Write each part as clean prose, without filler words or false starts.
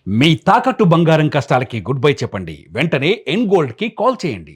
మీ తాకట్టు బంగారం కష్టాలకి good bye చెప్పండి. వెంటనే ఎన్ గోల్డ్ కి కాల్ చేయండి.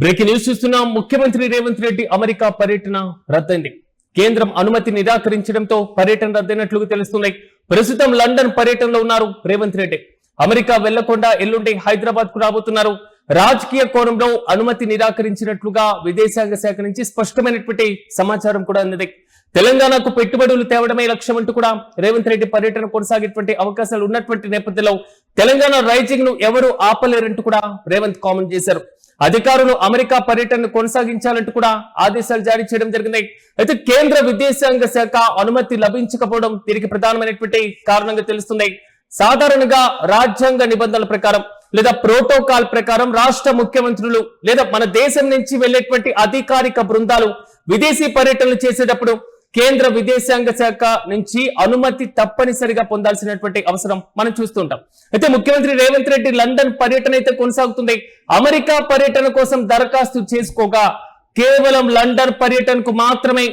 బ్రేకింగ్ న్యూస్ చూస్తున్నాం. ముఖ్యమంత్రి రేవంత్ రెడ్డి అమెరికా పర్యటన రద్దయింది. కేంద్రం అనుమతి నిరాకరించడంతో పర్యటన రద్దయినట్లు తెలుస్తున్నాయి. ప్రస్తుతం లండన్ పర్యటనలో ఉన్నారు రేవంత్ రెడ్డి. అమెరికా వెళ్లకుండా ఎల్లుండి హైదరాబాద్ కు రాబోతున్నారు. రాజకీయ కోణంలో అనుమతి నిరాకరించినట్లుగా విదేశాంగ శాఖ నుంచి స్పష్టమైనటువంటి సమాచారం కూడా అందింది. తెలంగాణకు పెట్టుబడులు తేవడమే లక్ష్యం అంటూ కూడా రేవంత్ రెడ్డి పర్యటన కొనసాగేటువంటి అవకాశాలు ఉన్నటువంటి నేపథ్యంలో తెలంగాణ రైజింగ్ ను ఎవరు ఆపలేరంటూ కూడా రేవంత్ కామెంట్ చేశారు. అధికారులు అమెరికా పర్యటనను కొనసాగించాలంటూ కూడా ఆదేశాలు జారీ చేయడం జరిగింది. అయితే కేంద్ర విదేశాంగ శాఖ అనుమతి లభించకపోవడం దీనికి ప్రధానమైనటువంటి కారణంగా తెలుస్తుంది. సాధారణంగా రాజ్యాంగ నిబంధనల ప్రకారం లేదా ప్రోటోకాల్ ప్రకారం రాష్ట్ర ముఖ్యమంత్రులు లేదా మన దేశం నుంచి వెళ్లేటువంటి అధికారిక బృందాలు విదేశీ పర్యటనలు చేసేటప్పుడు కేంద్ర విదేశాంగ శాఖ నుంచి అనుమతి తప్పనిసరిగా పొందాల్సినటువంటి అవసరం మనం చూస్తుంటాం. అయితే ముఖ్యమంత్రి రేవంత్ రెడ్డి లండన్ పర్యటన అయితే కొనసాగుతుంది. అమెరికా పర్యటన కోసం దరఖాస్తు చేసుకోగా కేవలం లండన్ పర్యటనకు మాత్రమే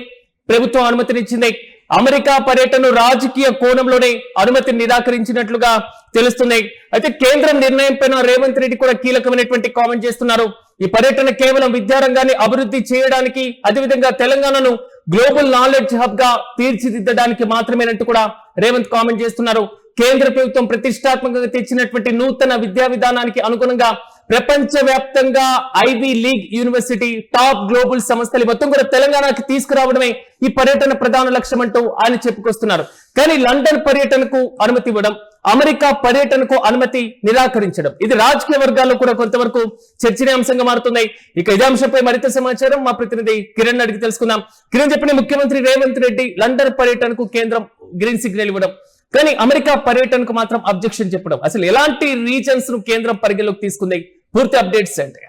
ప్రభుత్వం అనుమతినిచ్చింది. అమెరికా పర్యటన రాజకీయ కోణంలోనే అనుమతి నిరాకరించినట్లుగా తెలుస్తుంది. అయితే కేంద్రం నిర్ణయం పైన రేవంత్ రెడ్డి కూడా కీలకమైనటువంటి కామెంట్ చేస్తున్నారు. ఈ పర్యటన కేవలం విద్యారంగాన్ని అభివృద్ధి చేయడానికి, అదేవిధంగా తెలంగాణను గ్లోబల్ నాలెడ్జ్ హబ్ గా తీర్చిదిద్దడానికి మాత్రమేనంటూ కూడా రేవంత్ కామెంట్ చేస్తున్నారు. కేంద్ర ప్రభుత్వం ప్రతిష్టాత్మకంగా తెచ్చినటువంటి నూతన విద్యా విధానానికి అనుగుణంగా ప్రపంచ వ్యాప్తంగా ivy league university top global సంస్థలు మొత్తం కూడా తెలంగాణకి తీసుకురావడమే ఈ పర్యటన ప్రధాన లక్ష్యం అంటూ ఆయన చెప్పుకొస్తున్నారు. కానీ లండన్ పర్యటనకు అనుమతి ఇవ్వడం, అమెరికా పర్యటనకు అనుమతి నిరాకరించడం ఇది రాజకీయ వర్గాల్లో కూడా కొంతవరకు చర్చనీయాంశంగా మారుతుంది. ఇక ఇదే అంశంపై మరింత సమాచారం మా ప్రతినిధి కిరణ్ అడిగి తెలుసుకుందాం. కిరణ్, చెప్పిన ముఖ్యమంత్రి రేవంత్ రెడ్డి లండన్ పర్యటనకు కేంద్రం గ్రీన్ సిగ్నల్ ఇవ్వడం, కానీ అమెరికా పర్యటనకు మాత్రం అబ్జెక్షన్ చెప్పడం, అసలు ఎలాంటి రీజన్స్ ను కేంద్రం పరిగణలోకి తీసుకుంది? పూర్తి అప్డేట్స్ అంటే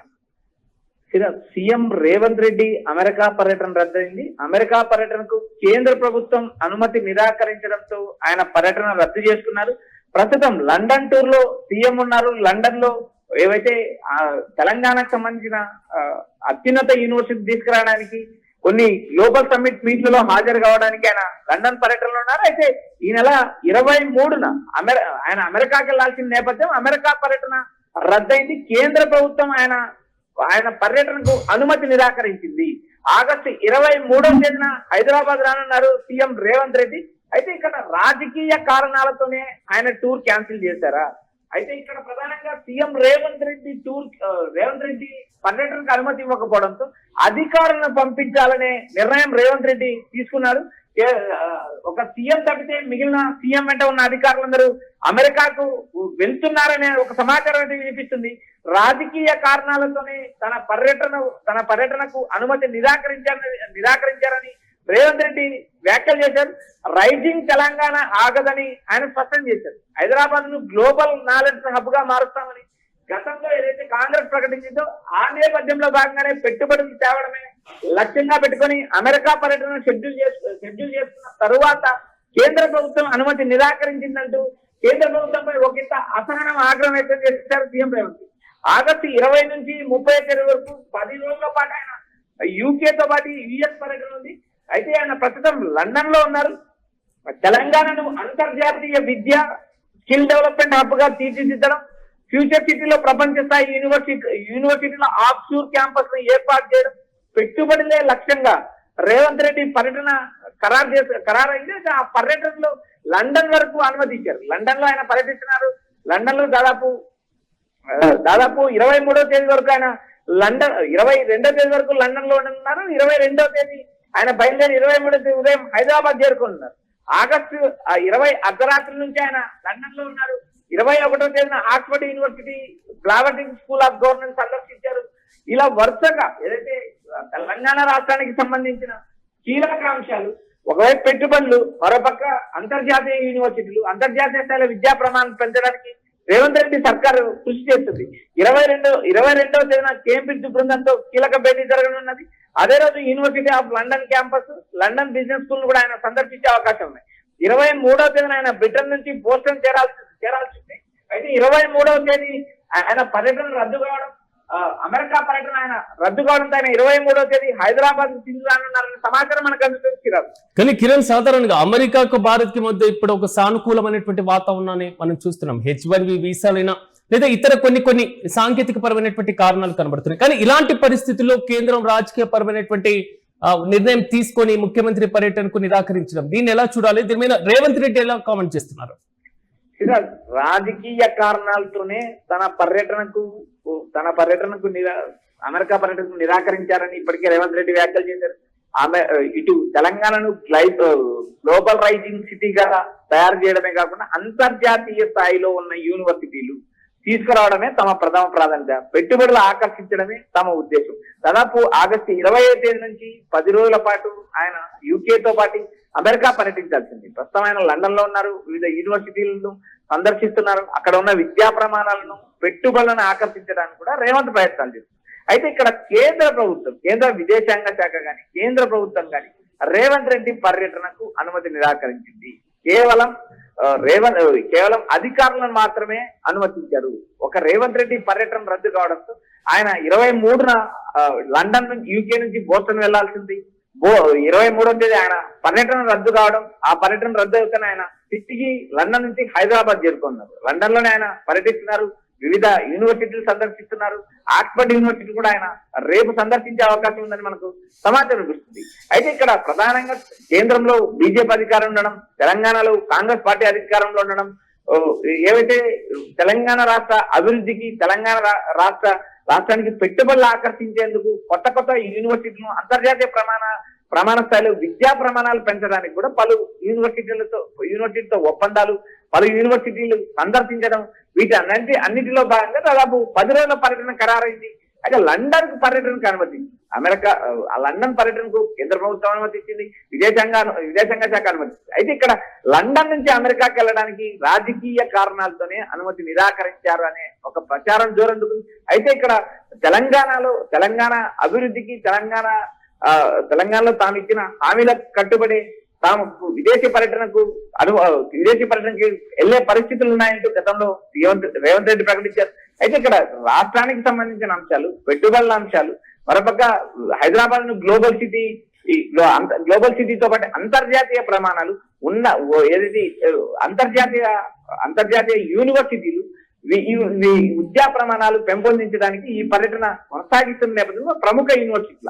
సీఎం రేవంత్ రెడ్డి అమెరికా పర్యటన రద్దయింది. అమెరికా పర్యటనకు కేంద్ర ప్రభుత్వం అనుమతి నిరాకరించడంతో ఆయన పర్యటన రద్దు చేసుకున్నారు. ప్రస్తుతం లండన్ టూర్ లో సీఎం ఉన్నారు. లండన్ లో ఏవైతే తెలంగాణకు సంబంధించిన అత్యున్నత యూనివర్సిటీ తీసుకురావడానికి, కొన్ని గ్లోబల్ సమ్మిట్ మీట్లలో హాజరు కావడానికి ఆయన లండన్ పర్యటనలో ఉన్నారు. అయితే ఈ నెల 23న ఆయన అమెరికాకి వెళ్లాల్సిన నేపథ్యం అమెరికా పర్యటన రద్దయింది. కేంద్ర ప్రభుత్వం ఆయన పర్యటనకు అనుమతి నిరాకరించింది. ఆగస్టు 23వ తేదీన హైదరాబాద్ రానున్నారు సీఎం రేవంత్ రెడ్డి. అయితే ఇక్కడ రాజకీయ కారణాలతోనే ఆయన టూర్ క్యాన్సిల్ చేశారా? అయితే ఇక్కడ ప్రధానంగా సీఎం రేవంత్ రెడ్డి పర్యటనకు అనుమతి ఇవ్వకపోవడంతో అధికారులను పంపించాలనే నిర్ణయం రేవంత్ రెడ్డి తీసుకున్నారు. ఒక సీఎం తప్పితే మిగిలిన సీఎం వెంట ఉన్న అధికారులందరూ అమెరికాకు వెళ్తున్నారనే ఒక సమాచారం అయితే రాజకీయ కారణాలతోనే తన పర్యటనకు అనుమతి నిరాకరించారని రేవంత్ రెడ్డి వ్యాఖ్యలు చేశారు. రైజింగ్ తెలంగాణ ఆగదని ఆయన స్పష్టం చేశారు. హైదరాబాద్ ను గ్లోబల్ నాలెడ్జ్ హబ్ గా మారుస్తామని గతంలో ఏదైతే కాంగ్రెస్ ప్రకటించిందో ఆ నేపథ్యంలో భాగంగానే పెట్టుబడులు తేవడమే లక్ష్యంగా పెట్టుకుని అమెరికా పర్యటన షెడ్యూల్ చేసుకున్న తరువాత కేంద్ర ప్రభుత్వం అనుమతి నిరాకరించిందంటూ కేంద్ర ప్రభుత్వంపై ఒకంత అసహనం, ఆగ్రహం వ్యక్తం చేశారు సీఎం రేవంత్. ఆగస్టు 20 నుంచి 30 తేదీ వరకు 10 రోజుల పాటు ఆయన యూకేతో పాటు యుఎస్ పర్యటన ఉంది. అయితే ఆయన ప్రస్తుతం లండన్ లో ఉన్నారు. తెలంగాణను అంతర్జాతీయ విద్య స్కిల్ డెవలప్మెంట్ హబ్ గా తీర్చిదిద్దడం, ఫ్యూచర్ సిటీలో ప్రపంచ స్థాయి యూనివర్సిటీలో ఆఫ్షూర్ క్యాంపస్ ను ఏర్పాటు చేయడం, పెట్టుబడులే లక్ష్యంగా రేవంత్ రెడ్డి పర్యటన ఖరారైంది. ఆ పర్యటనలో లండన్ వరకు అనుమతి ఇచ్చారు. లండన్ లో ఆయన పర్యటిస్తున్నారు. లండన్ లో దాదాపు 23వ తేదీ వరకు ఆయన 22వ తేదీ వరకు లండన్ లో ఉన్నారు. 22వ తేదీ ఆయన బయలుదేరి 23వ తేదీ ఉదయం హైదరాబాద్ చేరుకుంటున్నారు. ఆగస్టు 20 అర్ధరాత్రి నుంచి ఆయన లండన్ లో ఉన్నారు. 21వ తేదీన ఆక్స్ఫర్డ్ యూనివర్సిటీ గ్లావర్టింగ్ స్కూల్ ఆఫ్ గవర్నెన్స్ సందర్శించారు. ఇలా వరుసగా ఏదైతే తెలంగాణ రాష్ట్రానికి సంబంధించిన కీలక అంశాలు, ఒకవైపు పెట్టుబడులు, మరోపక్క అంతర్జాతీయ యూనివర్సిటీలు, అంతర్జాతీయ స్థాయిలో విద్యా ప్రమాణం పెంచడానికి రేవంత్ రెడ్డి సర్కారు కృషి చేస్తుంది. 22వ తేదీన కేంబ్రిడ్జ్ బృందంతో కీలక భేటీ జరగనున్నది. అదే రోజు university of London campus, London business school కూడా ఆయన సందర్శించే అవకాశం ఉంది. 23వ తేదీన ఆయన బ్రిటన్ నుంచి బోస్టన్ చేరాల్సి ఉంది. అయితే 23వ తేదీ ఆయన పర్యటన రద్దు కావడం, అమెరికా పర్యటన ఆయన రద్దు కావడంతో ఆయన 23వ తేదీ హైదరాబాద్ తిరిగి రానున్నారనే సమాచారం మనకు అందుతుంది శ్రీరామ్. కానీ కిరణ్, సాధారణంగా అమెరికాకు భారత్ కి మధ్య ఇప్పుడు ఒక సానుకూలమైనటువంటి వాతావరణాన్ని మనం చూస్తున్నాం. H1B వీసాలైనా లేదా ఇతర కొన్ని సాంకేతిక పరమైనటువంటి కారణాలు కనబడుతున్నాయి. కానీ ఇలాంటి పరిస్థితుల్లో కేంద్రం రాజకీయ పరమైనటువంటి నిర్ణయం తీసుకొని ముఖ్యమంత్రి పర్యటనకు నిరాకరించడం, దీన్ని ఎలా చూడాలి? దీని మీద రేవంత్ రెడ్డి ఎలా కామెంట్ చేస్తున్నారు? రాజకీయ కారణాలతోనే తన పర్యటనకు అమెరికా పర్యటనకు నిరాకరించారని ఇప్పటికే రేవంత్ రెడ్డి వ్యాఖ్యలు చేశారు. ఆమె ఇటు తెలంగాణను గ్లోబల్ రైజింగ్ సిటీగా తయారు చేయడమే కాకుండా అంతర్జాతీయ స్థాయిలో ఉన్న యూనివర్సిటీలు తీసుకురావడమే తమ ప్రథమ ప్రాధాన్యత, పెట్టుబడులు ఆకర్షించడమే తమ ఉద్దేశం. దాదాపు ఆగస్టు 20వ తేదీ నుంచి 10 రోజుల పాటు ఆయన యూకేతో పాటు అమెరికా పర్యటించాల్సింది. ప్రస్తుతం ఆయన లండన్ లో ఉన్నారు. వివిధ యూనివర్సిటీలను సందర్శిస్తున్నారు. అక్కడ ఉన్న విద్యా ప్రమాణాలను, పెట్టుబడులను ఆకర్షించడానికి కూడా రేవంత్ ప్రయత్నాలు చేస్తున్నారు. అయితే ఇక్కడ కేంద్ర విదేశాంగ శాఖ కానీ కేంద్ర ప్రభుత్వం కానీ రేవంత్ రెడ్డి పర్యటనకు అనుమతి నిరాకరించింది. కేవలం అధికారులను మాత్రమే అనుమతించారు. ఒక రేవంత్ రెడ్డి పర్యటన రద్దు కావడంతో ఆయన 23న లండన్ నుంచి యూకే నుంచి బోస్టన్ వెళ్లాల్సింది. 23వ తేదీ ఆయన పర్యటన రద్దు కావడం, ఆ పర్యటన రద్దు అవుతానే ఆయన తిరిగి లండన్ నుంచి హైదరాబాద్ చేరుకున్నారు. లండన్ లోనే ఆయన పర్యటిస్తున్నారు. వివిధ యూనివర్సిటీలు సందర్శిస్తున్నారు. ఆక్స్ఫర్డ్ యూనివర్సిటీ కూడా ఆయన రేపు సందర్శించే అవకాశం ఉందని మనకు సమాచారం దొరుకుతుంది. అయితే ఇక్కడ ప్రధానంగా కేంద్రంలో బీజేపీ అధికారం ఉండడం, తెలంగాణలో కాంగ్రెస్ పార్టీ అధికారంలో ఉండడం, ఏవైతే తెలంగాణ రాష్ట్ర అభివృద్ధికి, తెలంగాణ రాష్ట్రానికి పెట్టుబడులు ఆకర్షించేందుకు కొత్త యూనివర్సిటీలను అంతర్జాతీయ ప్రమాణ స్థాయిలో విద్యా ప్రమాణాలు పెంచడానికి కూడా పలు యూనివర్సిటీతో ఒప్పందాలు, పలు యూనివర్సిటీలు సందర్శించడం, అన్నిటిలో భాగంగా దాదాపు 10 రోజుల పర్యటన ఖరారైంది. అయితే లండన్ కు పర్యటనకు అనుమతి, లండన్ పర్యటనకు కేంద్ర ప్రభుత్వం అనుమతి ఇచ్చింది, విదేశాంగ శాఖ అనుమతి. అయితే ఇక్కడ లండన్ నుంచి అమెరికాకి వెళ్ళడానికి రాజకీయ కారణాలతోనే అనుమతి నిరాకరించారు అనే ఒక ప్రచారం జోరందుకుంది. అయితే ఇక్కడ తెలంగాణ అభివృద్ధికి, తెలంగాణలో తాము ఇచ్చిన హామీలకు కట్టుబడి తాము విదేశీ పర్యటనకి వెళ్లే పరిస్థితులు ఉన్నాయంటూ గతంలో రేవంత్ రెడ్డి ప్రకటించారు. అయితే ఇక్కడ రాష్ట్రానికి సంబంధించిన అంశాలు, పెట్టుబడుల అంశాలు, మరోపక్క హైదరాబాద్ ను గ్లోబల్ సిటీతో పాటు అంతర్జాతీయ ప్రమాణాలు ఉన్న ఏదైతే అంతర్జాతీయ యూనివర్సిటీలు విద్యా ప్రమాణాలు పెంపొందించడానికి ఈ పర్యటన కొనసాగిస్తున్న నేపథ్యంలో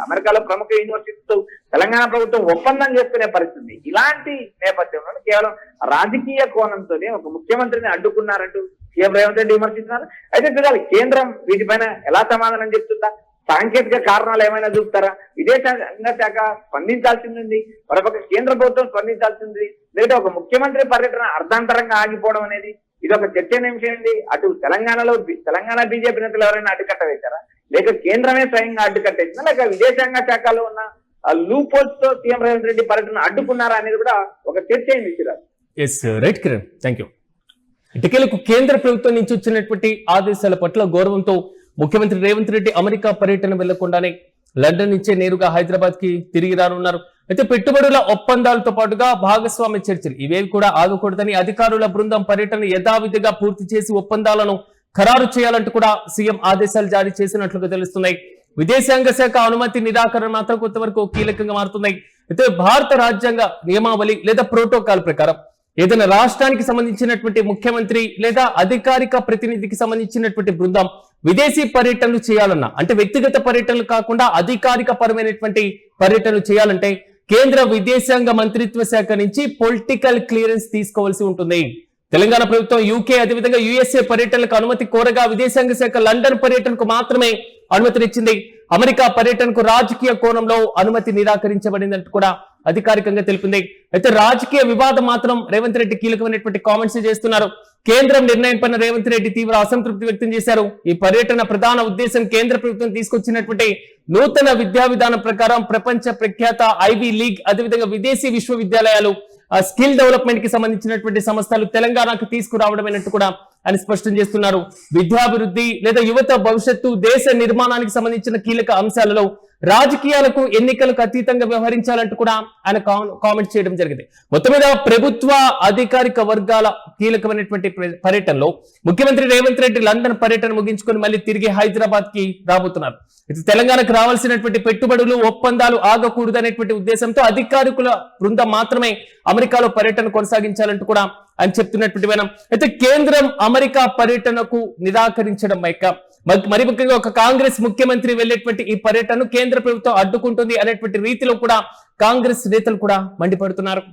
అమెరికాలో ప్రముఖ యూనివర్సిటీతో తెలంగాణ ప్రభుత్వం ఒప్పందం చేసుకునే పరిస్థితి. ఇలాంటి నేపథ్యంలో కేవలం రాజకీయ కోణంతోనే ఒక ముఖ్యమంత్రిని అడ్డుకున్నారంటూ సీఎం రేవంత్ రెడ్డి విమర్శిస్తున్నారు. అయితే చూడాలి కేంద్రం వీటిపైన ఎలా సమాధానం చెప్తుందా, సాంకేతిక కారణాలు ఏమైనా చూపుతారా, విదేశాంగ శాఖ స్పందించాల్సింది, మరొక కేంద్ర ప్రభుత్వం స్పందించాల్సింది, లేదా ఒక ముఖ్యమంత్రి పర్యటన అర్ధాంతరంగా ఆగిపోవడం అనేది ఇది ఒక చర్చనీయాంశం ఏంటి? అటు తెలంగాణ బీజేపీ నేతలు ఎవరైనా అడ్డుకట్ట వేశారా, లేక కేంద్రమే స్వయంగా అడ్డుకట్టేసిందా, లేక విదేశాంగ శాఖలో ఉన్న లూప్ హోల్స్ తో సీఎం రేవంత్ రెడ్డి పర్యటన అడ్డుకున్నారా అనేది కూడా ఒక చర్చ అయింది. Right Kiran, thank you. ఇటుకలకు కేంద్ర ప్రభుత్వం నుంచి వచ్చినటువంటి ఆదేశాల పట్ల గౌరవంతో ముఖ్యమంత్రి రేవంత్ రెడ్డి అమెరికా పర్యటన వెళ్లకుండానే లండన్ నుంచే నేరుగా హైదరాబాద్ కి తిరిగి రానున్నారు. అయితే పెట్టుబడుల ఒప్పందాలతో పాటుగా భాగస్వామ్య చర్చలు ఇవేవి కూడా ఆగకూడదని అధికారుల బృందం పర్యటన యథావిధిగా పూర్తి చేసి ఒప్పందాలను ఖరారు చేయాలంటూ కూడా సీఎం ఆదేశాలు జారీ చేసినట్లుగా తెలుస్తున్నాయి. విదేశాంగ శాఖ అనుమతి నిరాకరణ మాత్రం కొంతవరకు కీలకంగా మారుతున్నాయి. అయితే భారత రాజ్యాంగ నియమావళి లేదా ప్రోటోకాల్ ప్రకారం ఏదైనా రాష్ట్రానికి సంబంధించినటువంటి ముఖ్యమంత్రి లేదా అధికారిక ప్రతినిధికి సంబంధించినటువంటి బృందం విదేశీ పర్యటనలు చేయాలన్నా, అంటే వ్యక్తిగత పర్యటనలు కాకుండా అధికారిక పరమైనటువంటి పర్యటనలు చేయాలంటే కేంద్ర విదేశాంగ మంత్రిత్వ శాఖ నుంచి పొలిటికల్ క్లియరెన్స్ తీసుకోవాల్సి ఉంటుంది. తెలంగాణ ప్రభుత్వం యూకే అదేవిధంగా యుఎస్ఏ పర్యటనలకు అనుమతి కోరగా విదేశాంగ శాఖ లండన్ పర్యటనకు మాత్రమే అనుమతినిచ్చింది. అమెరికా పర్యటనకు రాజకీయ కోణంలో అనుమతి నిరాకరించబడిందంటూ కూడా అధికారికంగా తెలిపింది. అయితే రాజకీయ వివాదం మాత్రం రేవంత్ రెడ్డి కీలకమైనటువంటి కామెంట్స్ చేస్తున్నారు. కేంద్రం నిర్ణయం పైన రేవంత్ రెడ్డి తీవ్ర అసంతృప్తి వ్యక్తం చేశారు. ఈ పర్యటన ప్రధాన ఉద్దేశం కేంద్ర ప్రభుత్వం తీసుకొచ్చినటువంటి నూతన విద్యా విధానం ప్రకారం ప్రపంచ ప్రఖ్యాత ఐవీ లీగ్ అదేవిధంగా విదేశీ విశ్వవిద్యాలయాలు స్కిల్ డెవలప్మెంట్ కి సంబంధించినటువంటి సంస్థలు తెలంగాణకు తీసుకురావడమైనట్టు కూడా ఆయన స్పష్టం చేస్తున్నారు. విద్యాభివృద్ధి లేదా యువత భవిష్యత్తు, దేశ నిర్మాణానికి సంబంధించిన కీలక అంశాలలో రాజకీయాలకు ఎన్నికలకు అతీతంగా వ్యవహరించాలంటూ కూడా ఆయన కామెంట్ చేయడం జరిగింది. మొత్తం మీద ప్రభుత్వ అధికారిక వర్గాల కీలకమైనటువంటి పర్యటనలో ముఖ్యమంత్రి రేవంత్ రెడ్డి లండన్ పర్యటన ముగించుకొని మళ్ళీ తిరిగి హైదరాబాద్ కి రాబోతున్నారు. ఇది తెలంగాణకు రావాల్సినటువంటి పెట్టుబడులు ఒప్పందాలు ఆగకూడదు అనేటువంటి ఉద్దేశంతో అధికారికుల బృందం మాత్రమే అమెరికాలో పర్యటన కొనసాగించాలంటూ కూడా అని చెప్తున్నటువంటి మనం అయితే కేంద్రం అమెరికా పర్యటనకు నిరాకరించడం మరి ముఖ్యంగా ఒక కాంగ్రెస్ ముఖ్యమంత్రి వెళ్ళేటువంటి ఈ పర్యటనను కేంద్ర ప్రభుత్వం అడ్డుకుంటుంది అనేటువంటి రీతిలో కూడా కాంగ్రెస్ నేతలు కూడా మండిపడుతున్నారు.